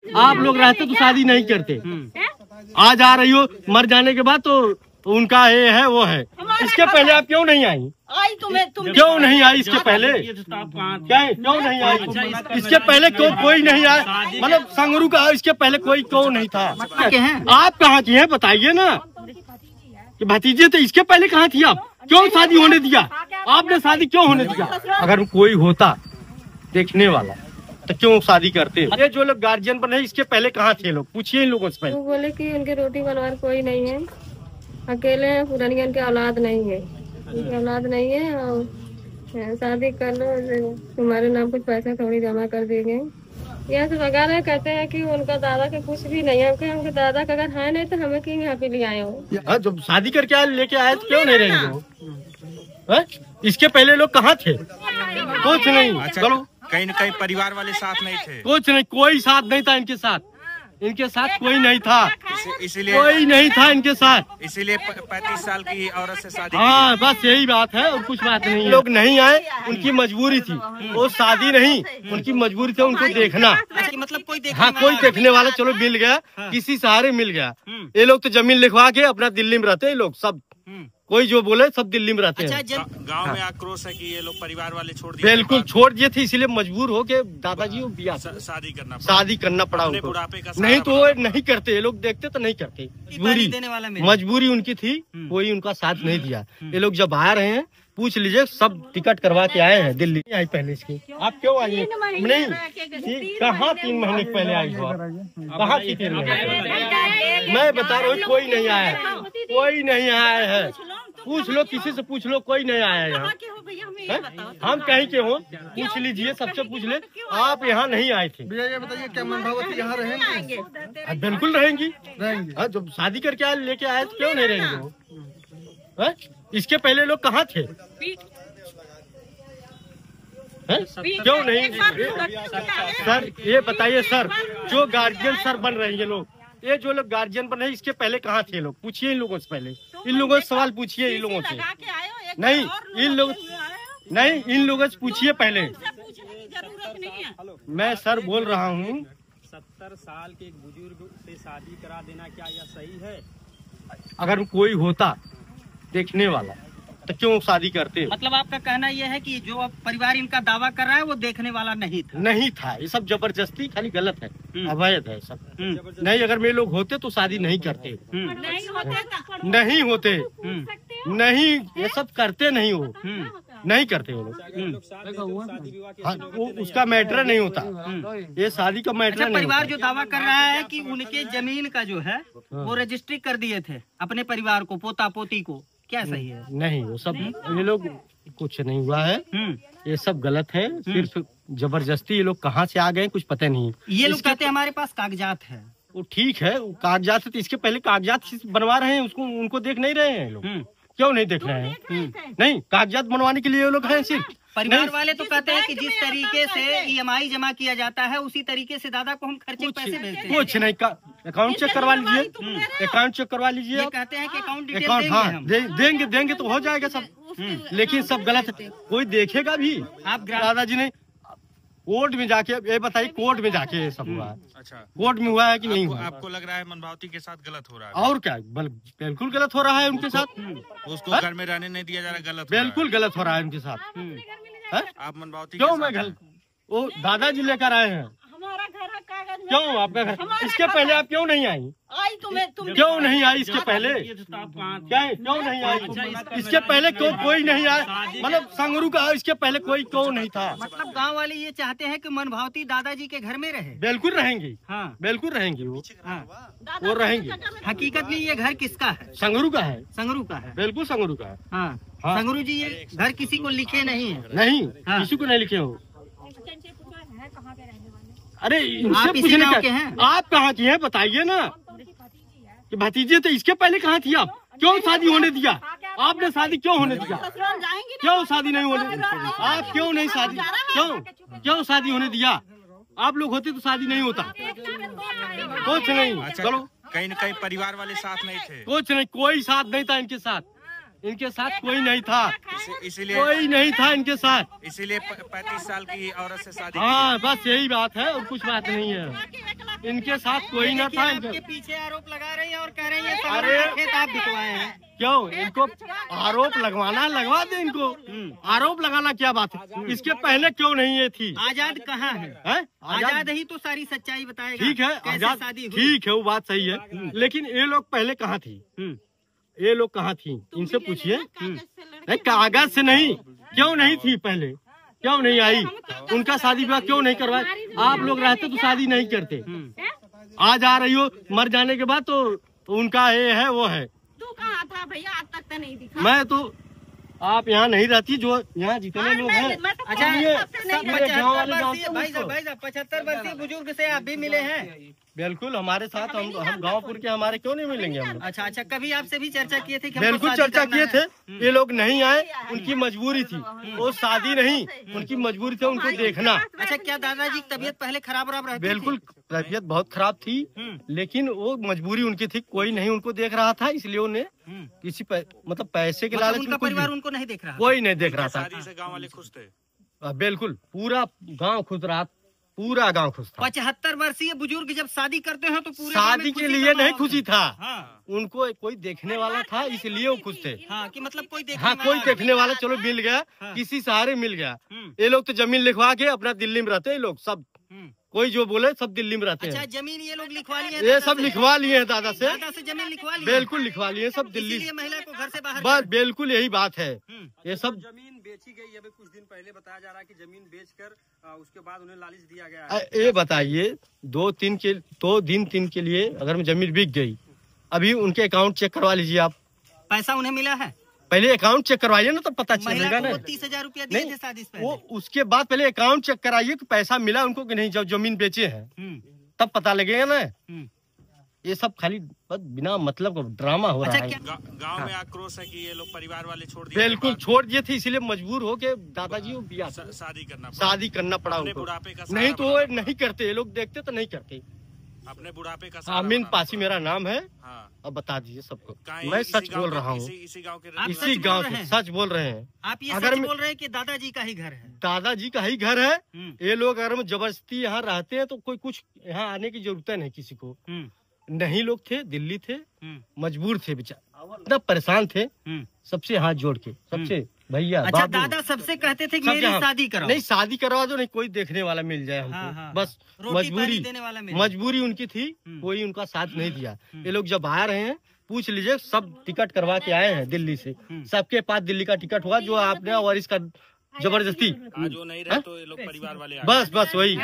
आप लोग रहते तो शादी नहीं करते। आज आ रही हो, मर जाने के बाद तो उनका ये है वो है। इसके पहले आप क्यों नहीं आई? क्यों नहीं आई इसके पहले? क्या क्यों नहीं आई? इसके पहले क्यों कोई नहीं आया? मतलब संगरू का इसके पहले कोई क्यों नहीं था? आप कहाँ की हैं बताइए ना। कि भतीजे थे, इसके पहले कहाँ थी आप? क्यों शादी होने दिया? आपने शादी क्यों होने दिया? अगर कोई होता देखने वाला तो क्यों शादी करते? ये जो लोग गार्जियन बने इसके पहले कहाँ थे लोग? पूछिए इन लोगों से पहले। वो बोले कि उनके रोटी बनवाने कोई नहीं है, अकेले हैं, पुरानी उनके औलाद नहीं है, उनकी औलाद नहीं है और शादी कर लो, तुम्हारे नाम कुछ पैसा थोड़ी जमा कर देंगे। यहाँ से वगैरह कहते हैं कि उनका दादा के कुछ भी नहीं है, उनके दादा का अगर है नहीं तो हमें क्यों यहाँ पे ले आए हो? जब शादी करके लेके आए तो क्यों नहीं रहेंगे वो? इसके पहले लोग कहाँ थे? कुछ नहीं। अच्छा, चलो कहीं न कहीं परिवार वाले साथ नहीं थे? कुछ नहीं, कोई साथ नहीं था इनके साथ। इनके साथ कोई नहीं था, इसीलिए कोई नहीं था इनके साथ। इसीलिए 35 साल की औरत से शादी। हाँ बस यही बात है और कुछ बात नहीं। लोग नहीं आए, उनकी मजबूरी थी, वो शादी नहीं, उनकी मजबूरी थी उनको देखना। मतलब कोई हाँ कोई देखने वाला चलो मिल गया, किसी सहारे मिल गया। ये लोग तो जमीन लिखवा के अपना दिल्ली में रहते हैं लोग सब। कोई जो बोले सब दिल्ली में रहते हैं। गांव में आक्रोश है कि ये लोग परिवार वाले छोड़ दिए। बिल्कुल छोड़ दिए थे, इसीलिए मजबूर हो के दादाजी को शादी करना पड़ा उनको। नहीं तो वो नहीं करते, ये लोग देखते तो नहीं करते। मजबूरी उनकी थी, कोई उनका साथ नहीं दिया। ये लोग जब आ रहे हैं पूछ लीजिए, सब टिकट करवा के आए हैं दिल्ली। आई पहले इसकी आप क्यों आई? नहीं कहाँ 3 महीने पहले आई हो? कहाँ थी 3 महीने? मैं बता रहा हूँ कोई नहीं आया, कोई नहीं आया है। पूछ लो, किसी से पूछ लो, कोई नहीं आया यहाँ। हम कहीं के हो, पूछ लीजिए, सबसे पूछ ले। आप यहाँ नहीं आए थे। भैया ये बताइए क्या मनभावती यहाँ रहेंगे? बिल्कुल रहेंगी। जब शादी करके लेके आए तो क्यों नहीं रहेंगे वो? इसके पहले लोग कहाँ थे? क्यों नहीं? सर ये बताइए सर, जो गार्जियन सर बन रहे हैं ये लोग, ये जो लोग गार्जियन बन रहे हैं इसके पहले कहाँ थे लोग? पूछिए इन लोगों से पहले। इन लोगों से सवाल पूछिए, इन लोगों से नहीं, इन लोगों से पूछिए पहले। मैं सर बोल रहा हूँ 70 साल के बुजुर्ग से शादी करा देना क्या यह सही है? अगर कोई होता देखने वाला तो क्यों शादी करते? मतलब आपका कहना यह है कि जो परिवार इनका दावा कर रहा है वो देखने वाला नहीं था? नहीं था, ये सब जबरदस्ती खाली गलत है, अवैध है सब। नहीं, अगर मेरे लोग होते तो शादी नहीं करते। नहीं होते, नहीं ये सब करते नहीं हो, नहीं करते वो लोग। हाँ, वो उसका मैटर नहीं होता, ये शादी का मैटर नहीं। परिवार जो दावा कर रहा है कि उनके जमीन का जो है वो रजिस्ट्री कर दिए थे अपने परिवार को, पोता पोती को, क्या सही है? नहीं, वो सब ये लोग कुछ नहीं हुआ है, ये सब गलत है। सिर्फ जबरदस्ती ये लोग कहाँ से आ गए कुछ पता नहीं। ये लोग कहते हैं हमारे पास कागजात है। वो ठीक है, वो कागजात है तो इसके पहले कागजात बनवा रहे हैं, उसको उनको देख नहीं रहे हैं लोग? क्यों नहीं देख रहे हैं? नहीं, कागजात बनवाने के लिए ये लोग हैं सिर्फ। परिवार वाले तो कहते हैं कि जिस तरीके से EMI जमा किया जाता है उसी तरीके से दादा को हम खर्चे पैसे भेजते हैं। कुछ नहीं, अकाउंट चेक करवा लीजिए, अकाउंट चेक करवा लीजिए। कहते हैं कि अकाउंट हाँ देंगे तो हो जाएगा सब, लेकिन सब गलत है। कोई देखेगा भी? आप दादाजी ने कोर्ट में जाके, ये बताइए कोर्ट में जाके ये सब हुआ है? अच्छा, कोर्ट में हुआ है कि नहीं हुआ? आपको लग रहा है मनभावती के साथ गलत हो रहा है? और क्या, बिल्कुल गलत हो रहा है उनके साथ। उसको घर में रहने नहीं दिया जा रहा, गलत बिल्कुल गलत हो रहा है उनके साथ। आप मनभावती क्यों? मैं घर वो दादाजी लेकर आए हैं। हमारा घर कागज में। क्यों आपका घर? इसके पहले आप क्यों नहीं आई? क्यों नहीं आई इसके पहले? क्या क्यों नहीं आई? इसके पहले कोई नहीं आया, मतलब संगरू का इसके पहले कोई क्यों नहीं था? मतलब गांव वाले ये चाहते हैं कि मनभावती दादाजी के घर में रहे। बिल्कुल रहेंगी, हाँ बिल्कुल रहेंगी वो, वो रहेंगी। हकीकत में ये घर किसका है? संगरू का है। संगरू का है, बिल्कुल संगरू का है। हाँ संगरू जी, ये घर किसी को लिखे नहीं है? नहीं, किसी को नहीं लिखे हो। अरे इनसे आप पूछने इसी का, हैं? आप कहाँ की हैं बताइए ना। कि भतीजे थे, इसके पहले कहाँ थी आप? क्यों शादी होने दिया? आपने शादी क्यों होने दिया? क्यों शादी नहीं होने दिया? आप क्यों नहीं शादी, क्यों शादी होने दिया? आप लोग होते तो शादी नहीं होता। कुछ नहीं। चलो कहीं न कहीं परिवार वाले साथ नहीं थे? कुछ नहीं, कोई साथ नहीं था इनके साथ। इनके साथ कोई नहीं था, इसीलिए कोई नहीं था इनके साथ, इसीलिए 35 साल की औरत से शादी। हाँ बस यही बात है और कुछ बात नहीं है। इनके साथ कोई न था। आपके पीछे आरोप लगा रही है और कह रही है अरे खेत आप बिकवाए हैं। क्यों इनको आरोप लगवाना, लगवा दे इनको। आरोप लगाना क्या बात है? इसके पहले क्यों नहीं ये थी? आजाद कहाँ है? आजाद ही तो सारी सच्चाई बताएगा। ठीक है आजाद, ठीक है वो बात सही है, लेकिन ये लोग पहले कहाँ थी? ये लोग कहाँ थी? इनसे पूछिए। कागज से नहीं, क्यों नहीं थी पहले? क्यों नहीं आई? उनका शादी ब्याह क्यों नहीं करवाए? आप लोग रहते तो शादी नहीं करते। आज आ रही हो, मर जाने के बाद तो उनका ये है वो है। तू कहाँ था भैया? आज तक तो नहीं दिखा। मैं तो, आप यहाँ नहीं रहती, जो यहाँ जितने लोग हैं। अच्छा, 75 वर्षीय बुजुर्ग से आप भी मिले हैं? बिल्कुल, हमारे साथ हम गांवपुर के, हमारे क्यों नहीं मिलेंगे हम? अच्छा, कभी आपसे भी चर्चा किए थे? बिल्कुल चर्चा किए थे, ये लोग नहीं आए, उनकी मजबूरी थी। वो शादी नहीं, उनकी मजबूरी थी उनको देखना। अच्छा, क्या दादाजी की तबीयत पहले खराब रहती थी? बिल्कुल, तबीयत बहुत खराब थी, लेकिन वो मजबूरी उनकी थी, कोई नहीं उनको देख रहा था, इसलिए उन्हें किसी मतलब पैसे के लालच में परिवार उनको नहीं देख रहा, कोई नहीं देख रहा था। गाँव वाले खुश थे? बिल्कुल, पूरा गाँव खुश रहा, पूरा गांव खुश था। 75 वर्षीय बुजुर्ग जब शादी करते हैं तो पूरे शादी के लिए नहीं खुशी था। हाँ। उनको कोई देखने वाला था, इसलिए वो खुश थे। हाँ, कि मतलब कोई देखने वाला चलो मिल गया। हाँ। किसी सहारे मिल गया। ये लोग तो जमीन लिखवा के अपना दिल्ली में रहते हैं। लोग सब, कोई जो बोले सब दिल्ली में रहते हैं। अच्छा, जमीन ये लोग लिखवा लिए? ये सब लिखवा लिए हैं दादा से जमीन लिखवा ली? बिल्कुल लिखवा लिए सब दिल्ली। महिला को घर से बाहर, बस बिल्कुल यही बात है। ये सब जमीन बेची गई। अभी कुछ दिन पहले बताया जा रहा है कि जमीन बेचकर उसके बाद उन्हें लालच दिया गया है। ये बताइए, 2-3 के लिए अगर जमीन बिक गई, अभी उनके अकाउंट चेक करवा लीजिए आप। पैसा उन्हें मिला है? पहले अकाउंट चेक करवाइए ना, तो पता चलेगा ना। 30,000 रुपया दिए थे शादी से पहले। वो उसके बाद पहले अकाउंट चेक कराइए कि पैसा मिला उनको कि नहीं, जब जमीन बेचे हैं तब पता लगेगा ना। ये सब खाली बस बिना मतलब का ड्रामा हो रहा है। गांव में आक्रोश है कि ये लोग परिवार वाले छोड़ दिए। बिल्कुल छोड़ दिए थे, इसलिए मजबूर हो के दादाजी को शादी करना पड़ा उनको। नहीं तो वो नहीं करते, ये लोग देखते तो नहीं करते। अपने बुढ़ापे का आमीन पासी मेरा नाम है। हाँ। अब बता दीजिए सबको, मैं सच बोल रहा हूँ। इसी गांव के, इसी गांव से सच बोल रहे हैं। आप ये सच बोल रहे हैं कि दादाजी का ही घर है? दादाजी का ही घर है। ये लोग अगर जबरदस्ती यहाँ रहते हैं तो कोई कुछ यहाँ आने की जरूरत नहीं किसी को। नहीं, लोग थे, दिल्ली थे, मजबूर थे, बेचारे इतना परेशान थे। सबसे हाथ जोड़ के, सबसे भैया। अच्छा, दादा सबसे कहते थे कि मेरी शादी कराओ। नहीं, शादी करवा दो, नहीं कोई देखने वाला मिल जाए हमको। हाँ। बस मजबूरी उनकी थी, कोई उनका साथ नहीं दिया। ये लोग जब आ रहे हैं, पूछ लीजिए, सब टिकट करवा के आए हैं दिल्ली से। सबके पास दिल्ली का टिकट हुआ, जो आपने और इसका जबरदस्ती जो नहीं रहे तो ये लोग परिवार वाले बस वही।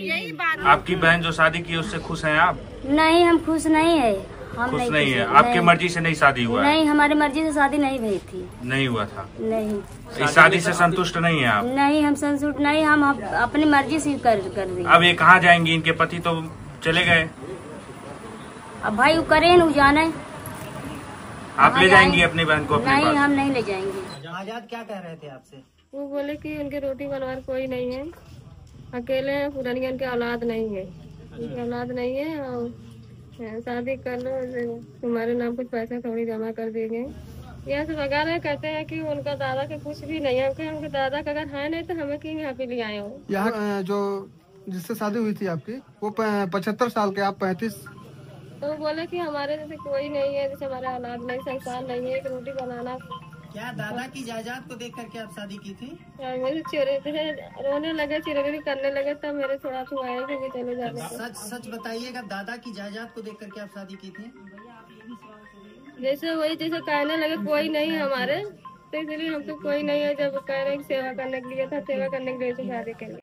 यही बात। आपकी बहन जो शादी की उससे खुश हैं आप? नहीं, हम खुश नहीं है। हम खुश नहीं है। आपकी मर्जी से नहीं शादी हुआ? नहीं, हमारी मर्जी से शादी नहीं हुई थी। नहीं हुआ था? नहीं। इस शादी से संतुष्ट नहीं है आप? नहीं, हम संतुष्ट नहीं, हम अपनी मर्जी से कर दी। अब ये कहाँ जाएंगी? इनके पति तो चले गए। अब भाई वो करे न जाने। आप ले जाएंगी अपनी बहन को? नहीं, हम नहीं ले जाएंगे। आजाद क्या कह रहे थे आपसे? वो बोले कि उनके रोटी बनवार कोई नहीं है, अकेले हैं, पुरानी उनके औलाद नहीं है, उनकी औलाद नहीं है, और शादी कर लो, तुम्हारे नाम कुछ पैसा थोड़ी जमा कर देंगे। यह सब वगैरह कहते हैं कि उनका दादा के कुछ भी नहीं है। उनके दादा का अगर है नहीं तो हमें क्यों यहाँ पे ले आए हो? यहाँ जो जिससे शादी हुई थी आपकी, वो 75 साल के, आप 35। तो बोले कि हमारे जैसे कोई नहीं है, जैसे हमारा औलाद नहीं, संसार नहीं है, एक रोटी बनाना। क्या दादा की जायदाद को देख करके आप शादी की थी? मेरे चिरे रोने लगे, चिरगरी करने लगे, तब मेरे थोड़ा छुआए क्योंकि चले जाने। सच बताइएगा, दादा की जायदाद को देख करके आप शादी की थी? जैसे वही जैसे कहने लगे कोई नहीं है हमारे, तो इसलिए हम तो कोई नहीं है। जब कह रहे सेवा करने के लिए था, सेवा करने के लिए तो शादी कर ली।